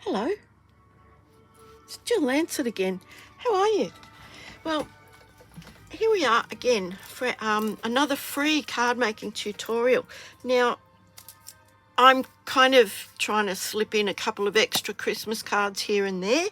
Hello, it's Jill Lancet again. How are you? Well, here we are again for another free card making tutorial. Now, I'm kind of trying to slip in a couple of extra Christmas cards here and there,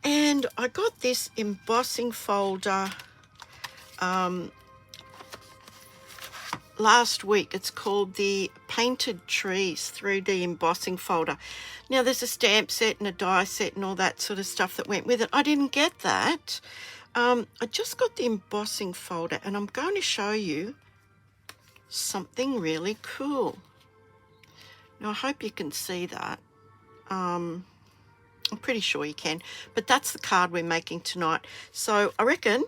and I got this embossing folder last week. It's called the Painted Trees 3D embossing folder. Now there's a stamp set and a die set and all that sort of stuff that went with it. I didn't get that. I just got the embossing folder, and I'm going to show you something really cool. Now I hope you can see that. I'm pretty sure you can, but that's the card we're making tonight. So I reckon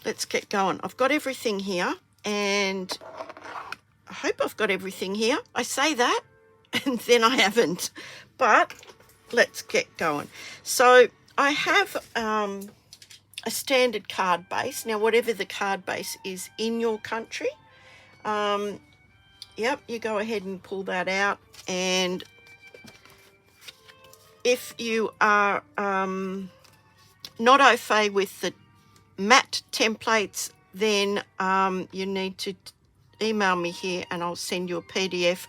let's get going. I've got everything here, and I hope I've got everything here. I say that and then I haven't, but let's get going. So I have a standard card base. Now, whatever the card base is in your country, yep, you go ahead and pull that out. And if you are not au fait with the matte templates, then you need to email me here and I'll send you a PDF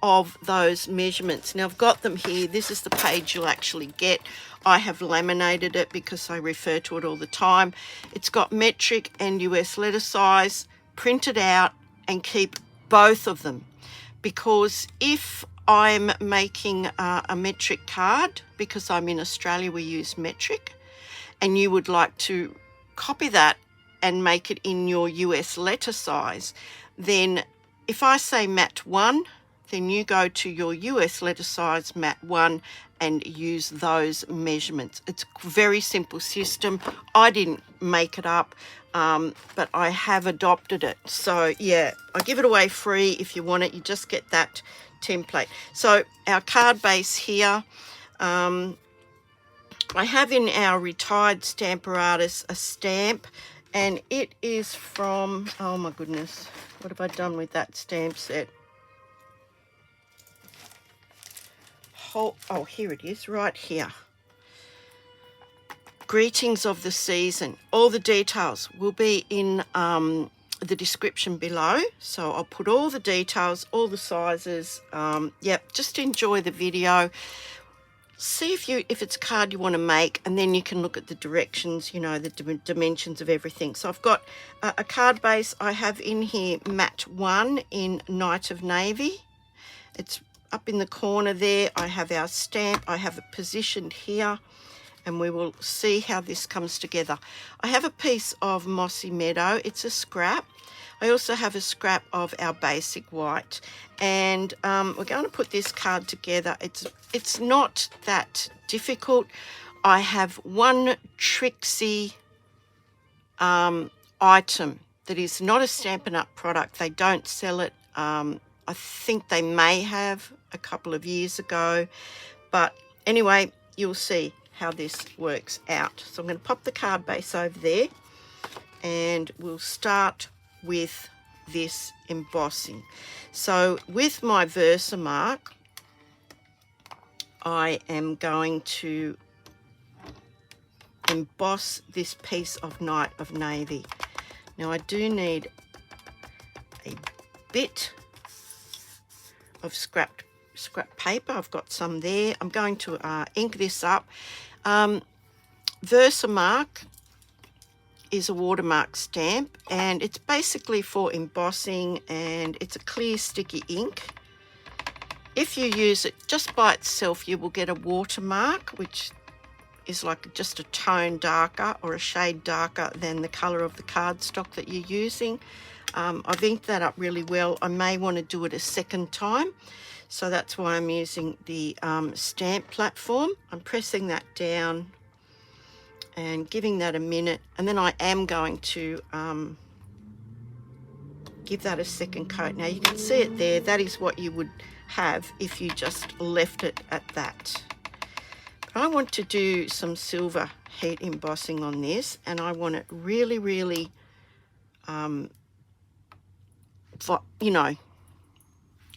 of those measurements. Now I've got them here. This is the page you'll actually get. I have laminated it because I refer to it all the time. It's got metric and US letter size printed out, and keep both of them, because if I'm making a metric card, because I'm in Australia, we use metric, and you would like to copy that and make it in your US letter size, then if I say mat 1, then you go to your US letter size mat 1 and use those measurements. It's a very simple system. I didn't make it up, but I have adopted it. So yeah, I give it away free. If you want it, you just get that template. So our card base here, I have in our retired stamper artist a stamp, and it is from, oh my goodness, what have I done with that stamp set? Oh, here it is, right here. Greetings of the Season. All the details will be in the description below. So I'll put all the details, all the sizes. Yep, just enjoy the video. See if it's a card you want to make, and then you can look at the directions, you know, the dimensions of everything. So I've got a card base. I have in here mat 1 in Night of Navy. It's up in the corner there. I have our stamp. I have it positioned here, and we will see how this comes together. I have a piece of Mossy Meadow. It's a scrap. I also have a scrap of our basic white, and we're going to put this card together. It's not that difficult. I have one tricksy item that is not a Stampin' Up product. They don't sell it. I think they may have a couple of years ago, but anyway, you'll see how this works out. So I'm going to pop the card base over there, and we'll start with this embossing. So with my Versamark, I am going to emboss this piece of Night of Navy. Now I do need a bit of scrap paper. I've got some there. I'm going to ink this up. Versamark is a watermark stamp, and it's basically for embossing, and it's a clear sticky ink. If you use it just by itself, you will get a watermark, which is like just a tone darker or a shade darker than the color of the cardstock that you're using. I've inked that up really well. I may want to do it a second time, so that's why I'm using the stamp platform. I'm pressing that down and giving that a minute, and then I am going to give that a second coat. Now you can see it there. That is what you would have if you just left it at that. But I want to do some silver heat embossing on this, and I want it really, really, you know,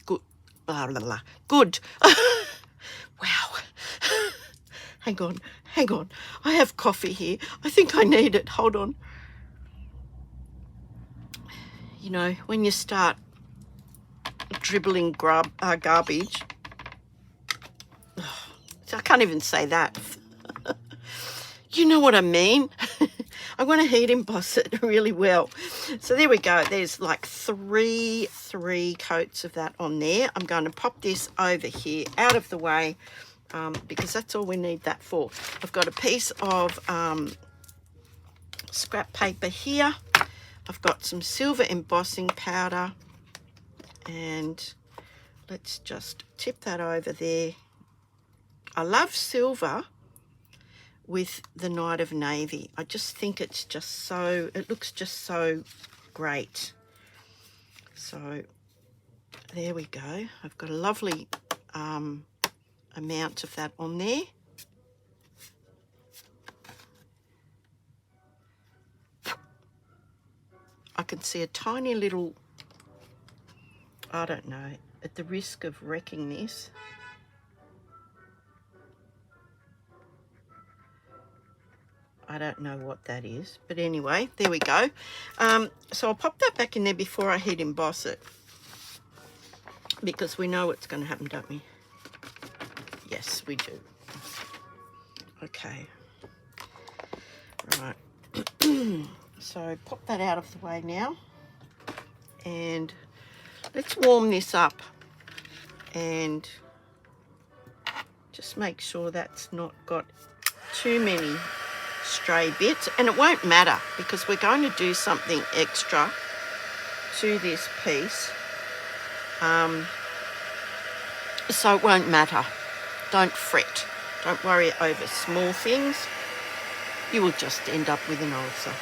good. Blah, blah, blah. Good. Wow. Hang on, hang on. I have coffee here. I think I need it. Hold on. You know, when you start dribbling garbage, I can't even say that. You know what I mean? I want to heat emboss it really well. So there we go. There's like three coats of that on there. I'm going to pop this over here out of the way because that's all we need that for. I've got a piece of scrap paper here. I've got some silver embossing powder, and let's just tip that over there. I love silver with the Night of Navy. I just think it's just so, it looks just so great. So there we go. I've got a lovely amount of that on there. I can see a tiny little, I don't know, at the risk of wrecking this. I don't know what that is, but anyway, there we go. So I'll pop that back in there before I heat emboss it, because we know what's going to happen, don't we? Yes, we do. Okay. Right. So pop that out of the way now, and let's warm this up and just make sure that's not got too many stray bits. And it won't matter because we're going to do something extra to this piece, so it won't matter. Don't fret, don't worry over small things. You will just end up with an ulcer.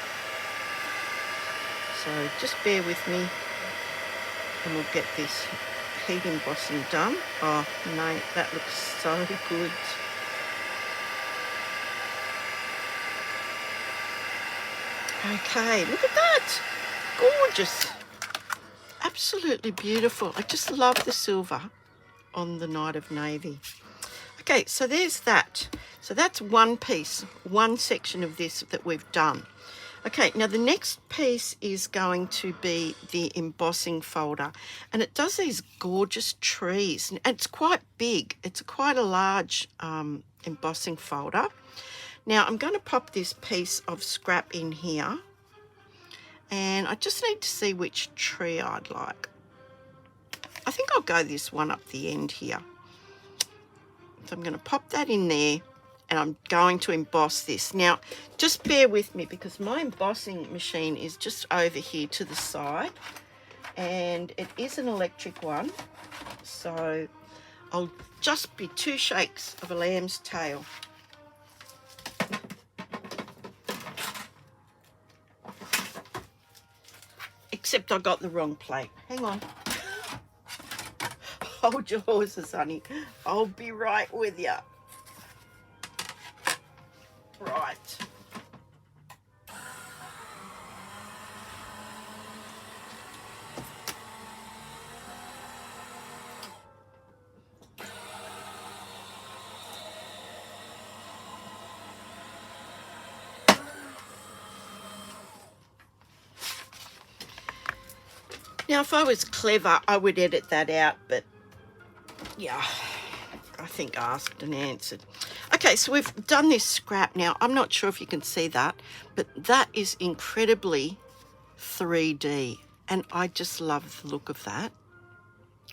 So just bear with me and we'll get this heat embossing done. Oh mate, that looks so good. Okay, look at that. Gorgeous. Absolutely beautiful. I just love the silver on the Night of Navy. Okay, so there's that. So that's one piece, one section of this that we've done. Okay, now the next piece is going to be the embossing folder, and it does these gorgeous trees, and it's quite big. It's quite a large embossing folder. Now I'm going to pop this piece of scrap in here, and I just need to see which tree I'd like. I think I'll go this one up the end here. So I'm going to pop that in there, and I'm going to emboss this. Now, just bear with me because my embossing machine is just over here to the side, and it is an electric one. So I'll just be 2 shakes of a lamb's tail. Except I got the wrong plate. Hang on. Hold your horses, honey. I'll be right with you. Right. Now, if I was clever, I would edit that out, but yeah, I think asked and answered. Okay, so we've done this scrap now. I'm not sure if you can see that, but that is incredibly 3D, and I just love the look of that.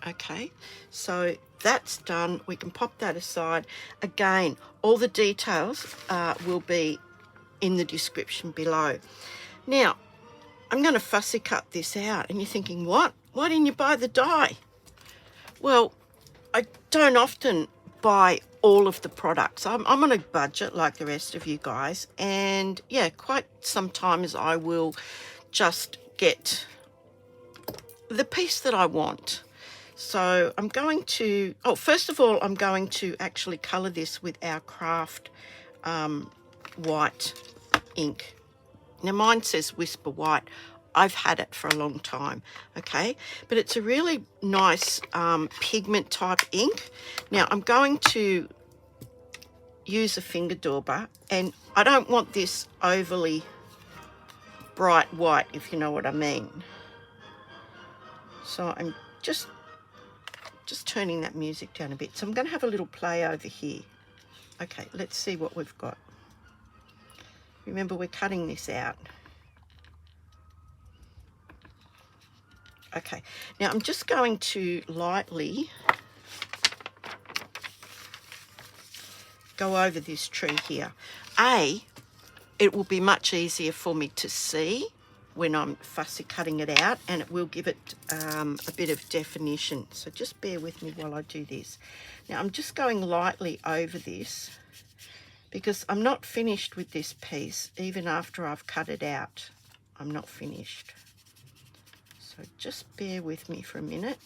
Okay, so that's done. We can pop that aside. Again, all the details will be in the description below. Now, I'm going to fussy cut this out, and you're thinking, what? Why didn't you buy the die? Well, I don't often buy all of the products. I'm on a budget like the rest of you guys, and yeah, quite sometimes I will just get the piece that I want. So I'm going to, first of all, I'm going to actually colour this with our craft white ink. Now mine says Whisper White. I've had it for a long time, okay? But it's a really nice pigment type ink. Now I'm going to use a finger dauber, and I don't want this overly bright white, if you know what I mean. So I'm just turning that music down a bit. So I'm going to have a little play over here. Okay, let's see what we've got. Remember, we're cutting this out. Okay, now I'm just going to lightly go over this tree here. It will be much easier for me to see when I'm fussy cutting it out, and it will give it a bit of definition. So just bear with me while I do this. Now I'm just going lightly over this because I'm not finished with this piece. Even after I've cut it out, I'm not finished. So just bear with me for a minute.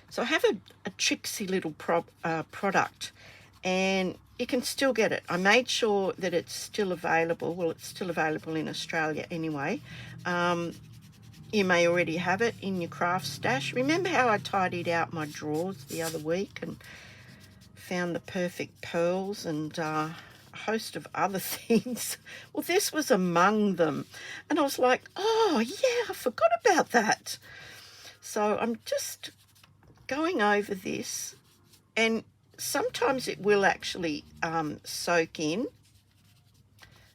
So I have a tricksy little product, and you can still get it. I made sure that it's still available. Well, it's still available in Australia anyway. You may already have it in your craft stash. Remember how I tidied out my drawers the other week and found the perfect pearls and a host of other things? Well, this was among them. And I was like, oh, yeah, I forgot about that. So I'm just going over this, and sometimes it will actually soak in.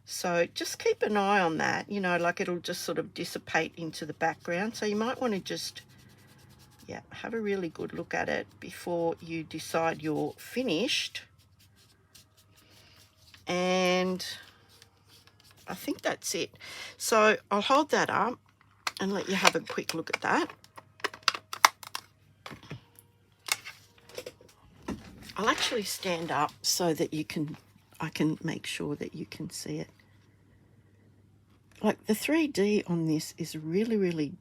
So just keep an eye on that, you know, like it'll just sort of dissipate into the background. So you might want to just, yeah, have a really good look at it before you decide you're finished. And I think that's it. So I'll hold that up and let you have a quick look at that. I'll actually stand up so that I can make sure that you can see it. Like the 3D on this is really, really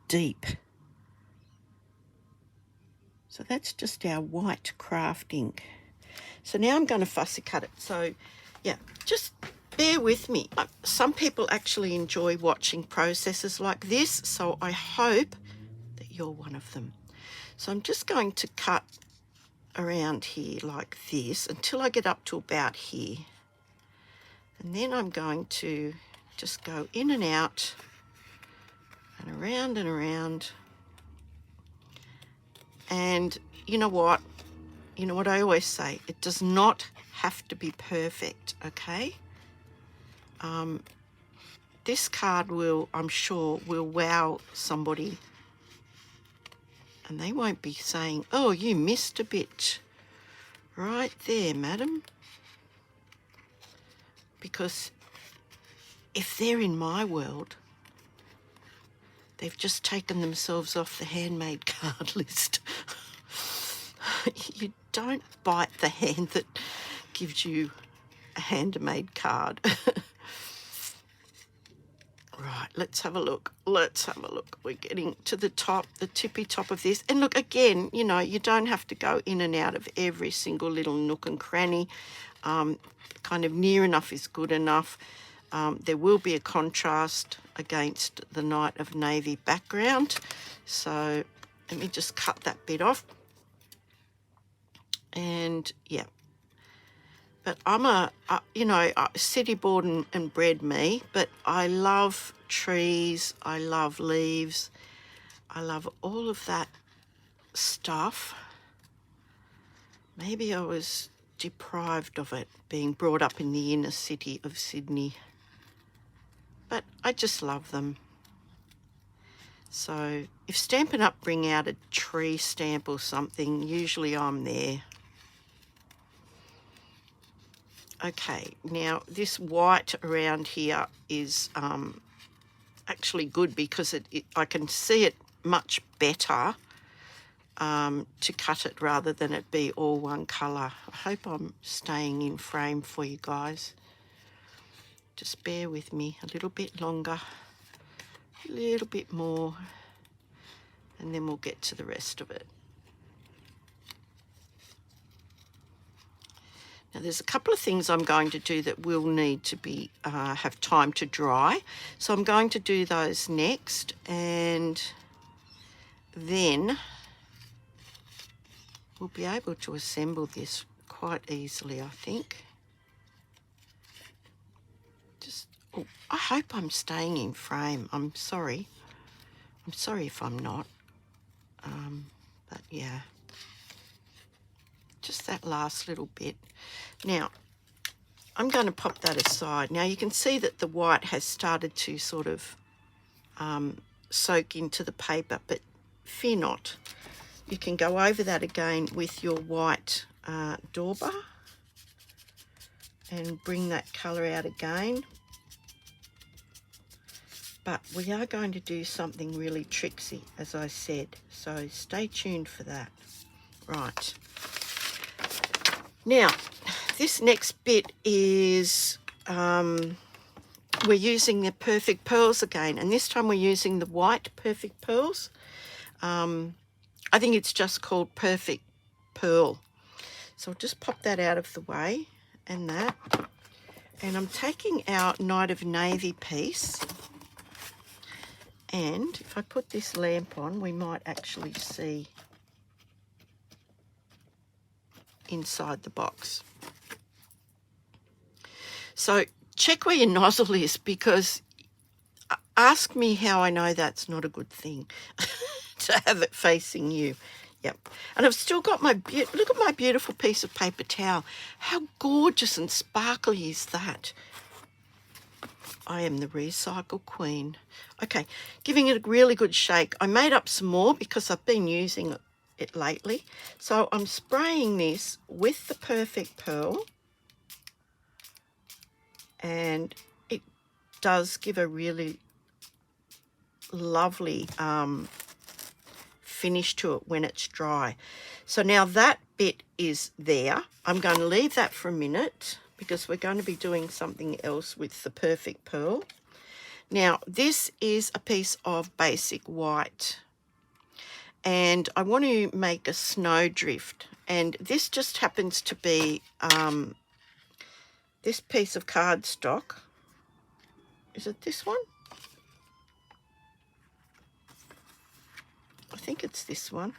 deep. So that's just our white craft ink. So now I'm going to fussy cut it. So yeah, just bear with me. Some people actually enjoy watching processes like this, so I hope that you're one of them. So I'm just going to cut around here like this until I get up to about here, and then I'm going to just go in and out and around, and you know what I always say, it does not have to be perfect, okay? This card will, I'm sure, will wow somebody, and they won't be saying, oh, you missed a bit right there, madam. Because if they're in my world, they've just taken themselves off the handmade card list. You don't bite the hand that gives you a handmade card. Right, let's have a look. We're getting to the top, the tippy top of this. And look, again, you know, you don't have to go in and out of every single little nook and cranny. Kind of near enough is good enough. There will be a contrast against the night of navy background. So let me just cut that bit off. And yeah. But I'm a city born and bred me, but I love trees, I love leaves, I love all of that stuff. Maybe I was deprived of it being brought up in the inner city of Sydney, but I just love them. So if Stampin' Up bring out a tree stamp or something, usually I'm there. Okay, now this white around here is actually good because I can see it much better to cut it rather than it be all one colour. I hope I'm staying in frame for you guys. Just bear with me a little bit longer, a little bit more, and then we'll get to the rest of it. Now there's a couple of things I'm going to do that will need to be have time to dry. So I'm going to do those next, and then we'll be able to assemble this quite easily, I think. Just, oh, I hope I'm staying in frame. I'm sorry. I'm sorry if I'm not. But yeah, just that last little bit. Now, I'm going to pop that aside. Now you can see that the white has started to sort of soak into the paper, but fear not. You can go over that again with your white dauber and bring that colour out again. But we are going to do something really tricksy, as I said, so stay tuned for that. Right. Now, this next bit is, we're using the Perfect Pearls again, and this time we're using the white Perfect Pearls. I think it's just called Perfect Pearl. So I'll just pop that out of the way, and that. And I'm taking our Night of Navy piece, and if I put this lamp on, we might actually see inside the box. So check where your nozzle is, because ask me how I know that's not a good thing to have it facing you. Yep. And I've still got my, look at my beautiful piece of paper towel. How gorgeous and sparkly is that? I am the recycle queen. Okay, giving it a really good shake. I made up some more because I've been using it lately. So I'm spraying this with the Perfect Pearl, and it does give a really lovely finish to it when it's dry. So now that bit is there. I'm going to leave that for a minute because we're going to be doing something else with the Perfect Pearl. Now, this is a piece of basic white, and I want to make a snowdrift, and this just happens to be this piece of cardstock. Is it this one? I think it's this one.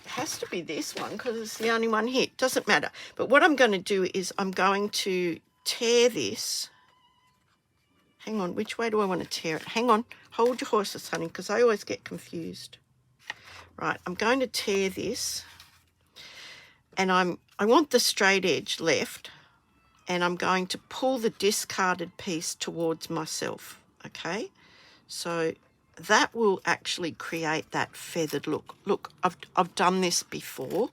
Has to be this one because it's the only one here. Doesn't matter. But what I'm going to do is I'm going to tear this. Hang on, which way do I want to tear it? Hang on, hold your horses, honey, because I always get confused. Right, I'm going to tear this, and I want the straight edge left, and I'm going to pull the discarded piece towards myself. Okay, so that will actually create that feathered look. Look, I've done this before,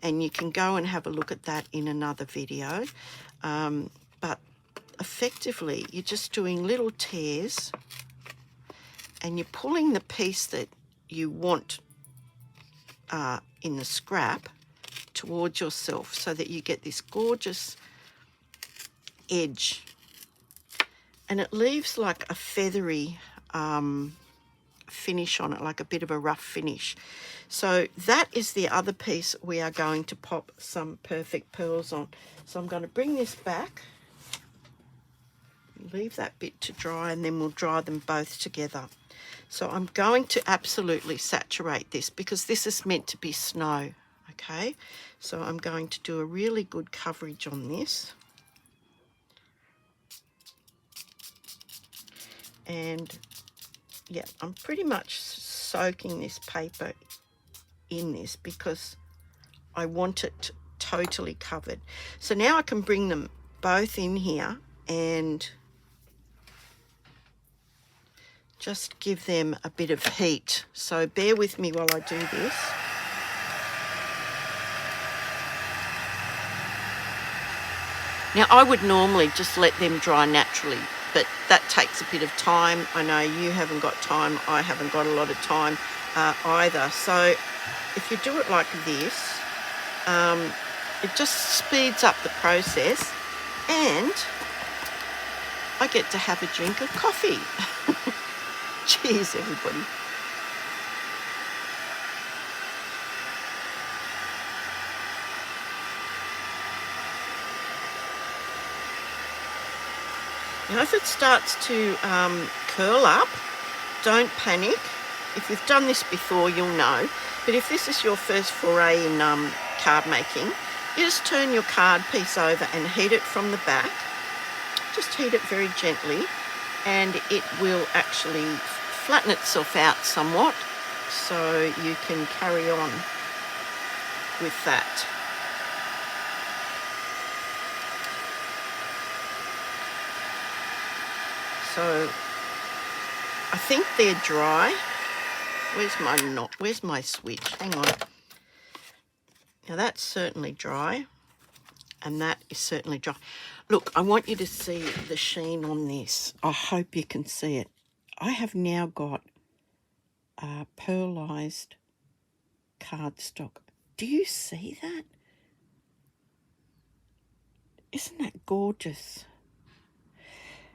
and you can go and have a look at that in another video. But effectively, you're just doing little tears, and you're pulling the piece that you want in the scrap towards yourself so that you get this gorgeous edge, and it leaves like a feathery finish on it, like a bit of a rough finish. So that is the other piece we are going to pop some Perfect Pearls on. So I'm going to bring this back, leave that bit to dry, and then we'll dry them both together. So I'm going to absolutely saturate this because this is meant to be snow. Okay, so I'm going to do a really good coverage on this. And yeah, I'm pretty much soaking this paper in this because I want it totally covered. So now I can bring them both in here and just give them a bit of heat. So bear with me while I do this. Now I would normally just let them dry naturally, but that takes a bit of time. I know you haven't got time. I haven't got a lot of time either. So if you do it like this, it just speeds up the process, and I get to have a drink of coffee. Cheers, everybody. Now, if it starts to curl up, don't panic. If you've done this before, you'll know. But if this is your first foray in card making, you just turn your card piece over and heat it from the back. Just heat it very gently, and it will actually flatten itself out somewhat, so you can carry on with that. So I think they're dry. Where's my switch? Hang on. Now that's certainly dry, and that is certainly dry. Look, I want you to see the sheen on this. I hope you can see it. I have now got pearlized cardstock. Do you see that? Isn't that gorgeous?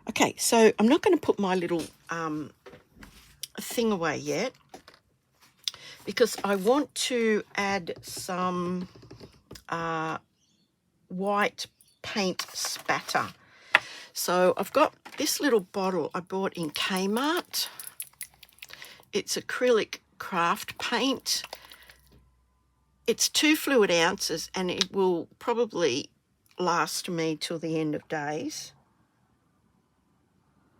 Okay, so I'm not going to put my little thing away yet, because I want to add some white paint spatter. So I've got this little bottle I bought in Kmart. It's acrylic craft paint. It's 2 fluid ounces, and it will probably last me till the end of days.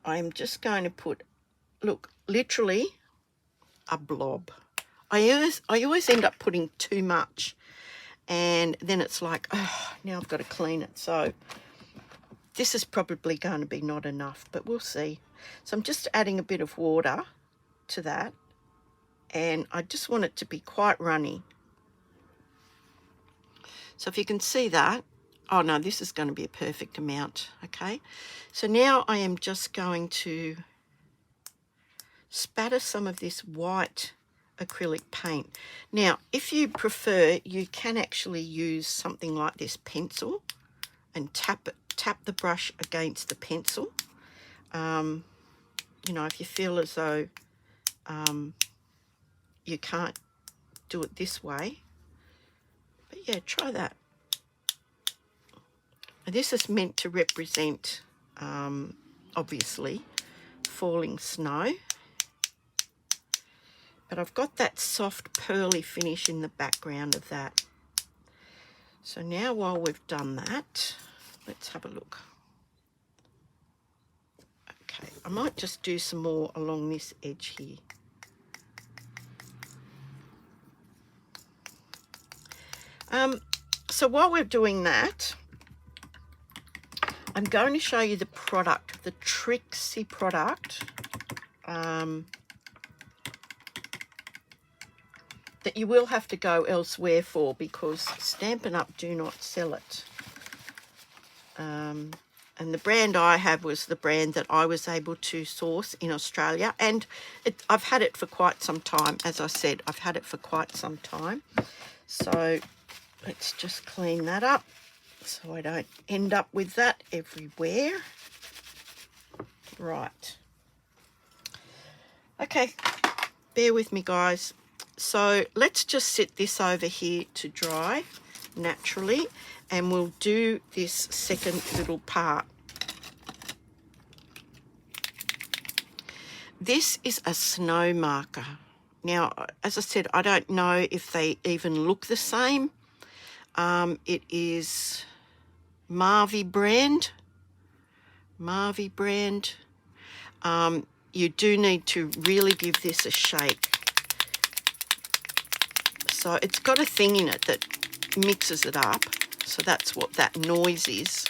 I'm just going to put, look, literally a blob. I always end up putting too much, and then it's like, oh, now I've got to clean it. So this is probably going to be not enough, but we'll see. So I'm just adding a bit of water to that, and I just want it to be quite runny. So if you can see that, oh no, this is going to be a perfect amount, okay? So now I am just going to spatter some of this white acrylic paint. Now, if you prefer, you can actually use something like this pencil and tap the brush against the pencil. You know, if you feel as though you can't do it this way. But yeah, try that. And this is meant to represent, obviously, falling snow. But I've got that soft pearly finish in the background of that. So now while we've done that, let's have a look. Okay, I might just do some more along this edge here. So while we're doing that, I'm going to show you the product, the Trixie product, that you will have to go elsewhere for, because Stampin' Up! Do not sell it. And the brand I have was the brand that I was able to source in Australia, and I've had it for quite some time. As I said, I've had it for quite some time. So let's just clean that up so I don't end up with that everywhere. Right. Okay, bear with me, guys. So let's just sit this over here to dry naturally, and we'll do this second little part. This is a snow marker. Now, as I said, I don't know if they even look the same. It is MARVY brand. MARVY brand. You do need to really give this a shake. So it's got a thing in it that mixes it up. So that's what that noise is.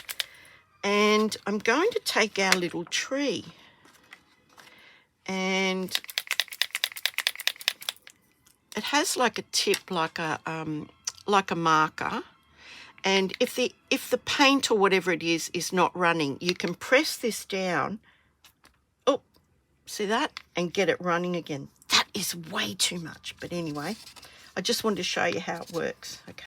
And I'm going to take our little tree, and it has like a tip, like a marker. And if the paint or whatever it is not running, you can press this down. Oh, see that? And get it running again. That is way too much. But anyway, I just wanted to show you how it works. Okay.